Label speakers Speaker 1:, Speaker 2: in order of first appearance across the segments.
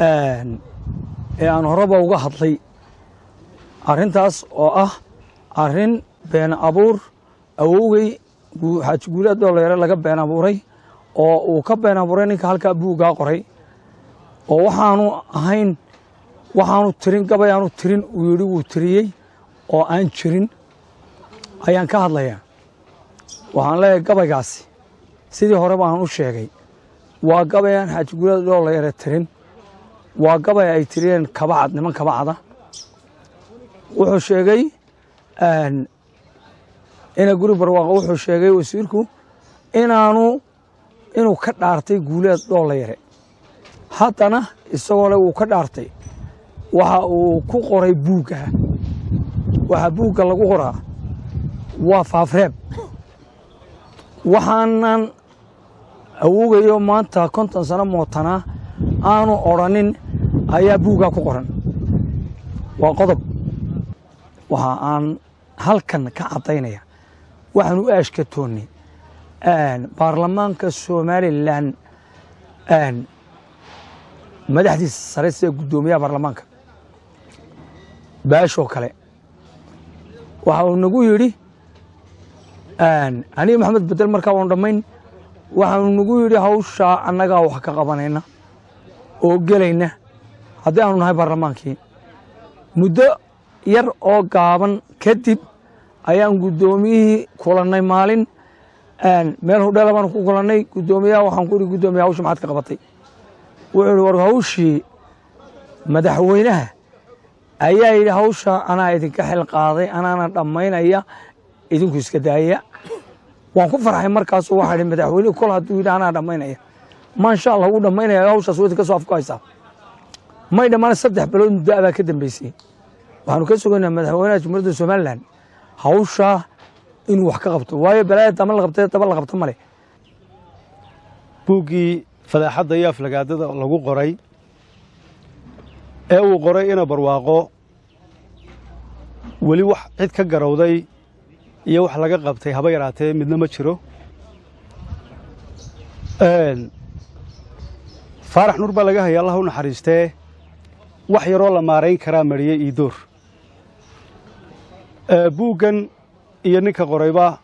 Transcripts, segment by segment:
Speaker 1: aan horeba uga hadlay arrintaas oo ah arrin been abuur awowgay xaaji guulaad doolayare laga been abuuray oo uu ka been abuuray ninka halkaa buuggaa qoray oo waxaanu tirin gabayaanu tirin uu yidhi wuu tiriyey oo aan jirin ayaan ka hadlayaa waxaan leeyahay gabaygaasi sidii hore baan u sheegay waa gabayaan xaaji guulaad doolayare tirin waa gabay ay tiriyeen kabacad niman kabacada wuxuu sheegay ina guri barwaaqo wuxuu sheegay wasiirku inuu ka dhaartay guulaad doolayare haddana isagoo le wuu ka dhaartay waxa uu ku qoray buugga waxa buugga lagu qoraa waa faafreeb waxaanan awoogayo maanta 50 sano mootanaa aanu odhanin ayaa buuggaa ku qoran waa qodob waxa aan halkan ka cadaynaya waxaan u aashkatoonnay baarlamaanka Somaliland madaxdiisa sare sida gudoomiyaha baarlamaanka baasho kale waxa uu nagu yiri ani maxamed bedel markaa waan dhamayn waxa uu nagu yiri hawsha annaga wax ka qabanayna oo gelayna haddii aanu nahay baarlamaankii muddo yar oo gaaban kadib ayaan gudoomiyihii kulannay maalin meel hudheela baan ku kulannay gudoomiyaha waxaan ku yiri gudoomiyaha hawsha maxaad ka qabatay wuxuu war hawshii madaxweynaha ayaa yidhi hawsha anaa idinka xil qaaday anaana dhammaynaya idinku iska daaya waan ku farxay markaas waxa yidhi madaxweynuhu kol hadduu yidhi anaa dhammaynaya maasha allah wuu dhammaynaya hawshaas way ka soo afkaysaa may dhammaan 3 bilood muddo baa ka dambeysay waxaanu ka sugaynaa madaxweynaha Jamhuuriyadda Somaliland hawsha inuu wax ka qabto waayo balaayada dama la qabtay daba la qabto male
Speaker 2: buuggii fadaaxadda iyo aflagaadada lagu qoray ee uu qoray ina barwaaqo weli wax cid ka garowday iyo wax laga qabtay haba yaraatee midna ma jiro faarax nuur baa laga hayaa Allah u naxariistee wax yaroo la maareyn karaa mariyay iidoor buuggan iyo ninka qorayba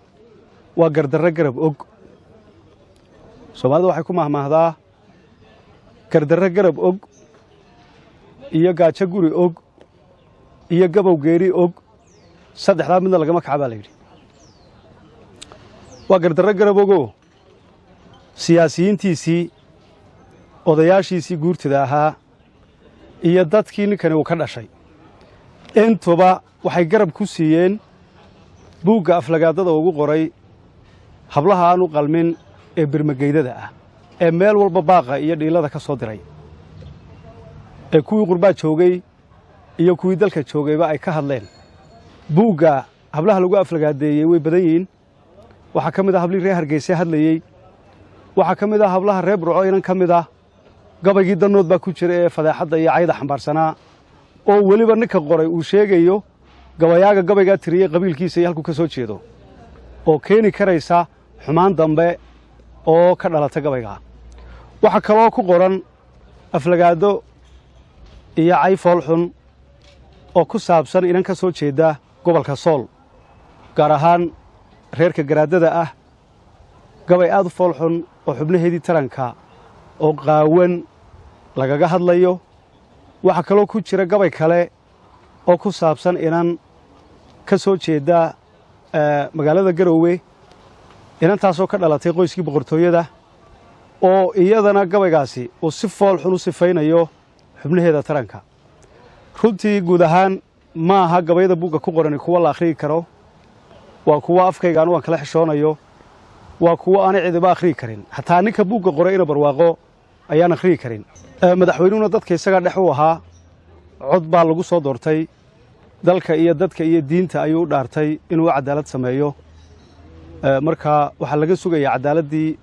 Speaker 2: waa gardarro garab og Soomaalida waxay ku mahmaahdaa gardarro garab og iyo gaajo guri og iyo gabow geeri og saddexdaa midna lagama kaca baa la yidhi waa gardarro garab ogo siyaasiyiintiisii odayaashiisii guurtida ahaa iyo dadkii ninkani uu ka dhashay intuba waxay garab ku siiyeen buugga aflagaadada ugu qoray hablaha aan u qalmin ee birmageydada ah ee meel walba baaqa iyo dhiilada ka soo diray ee kuwii qurbaa joogay iyo kuwii dalka joogayba ay ka hadleen buugga hablaha lagu aflagaadeeyey way badan yihiin waxaa ka mid ah hablii reer Hargeysa hadlayey waxaa ka mid ah hablaha reer Burco inan ka mid ah gabaygii danood baa ku jira ee fadaaxadda iyo cayda xambaarsanaa oo weliba ninka qoray uu sheegayo gabayaaga gabaygaa tiriyey qabiilkiisa iyo halkuu ka soo jeedo oo keeni karaysa xumaan dambe oo ka dhalata gabaygaa waxaa kaloo ku qoran aflagaado iyo cay foolxun oo ku saabsan inan ka soo jeeda gobolka Sool gaar ahaan reerka garaadada ah gabay aad u foolxun oo xubnaheedii taranka oo qaawan lagaga hadlayo waxa kaloo ku jira gabay kale oo ku saabsan inan ka soo jeeda magaalada Garowe inantaasoo ka dhalatay qoyskii boqortooyada oo iyadana gabaygaasi uu si foolxun u sifaynayo xubnaheeda taranka runtii guud ahaan ma aha gabayada buugga ku qoran kuwa la akhriyi karo waa kuwa afkayga aan kala xishoonayo waa kuwa aan ciidaba akhriyi karin hataa ninka buugga qoray ina barwaaqo ayaan akhriyi karin madaxweynuhuna dadka isaga dhex u ahaa cod baa lagu soo doortay dalka iyo dadka iyo diinta ayuu u dhaartay inuu cadaalad sameeyo marka waxa laga sugayaa cadaaladii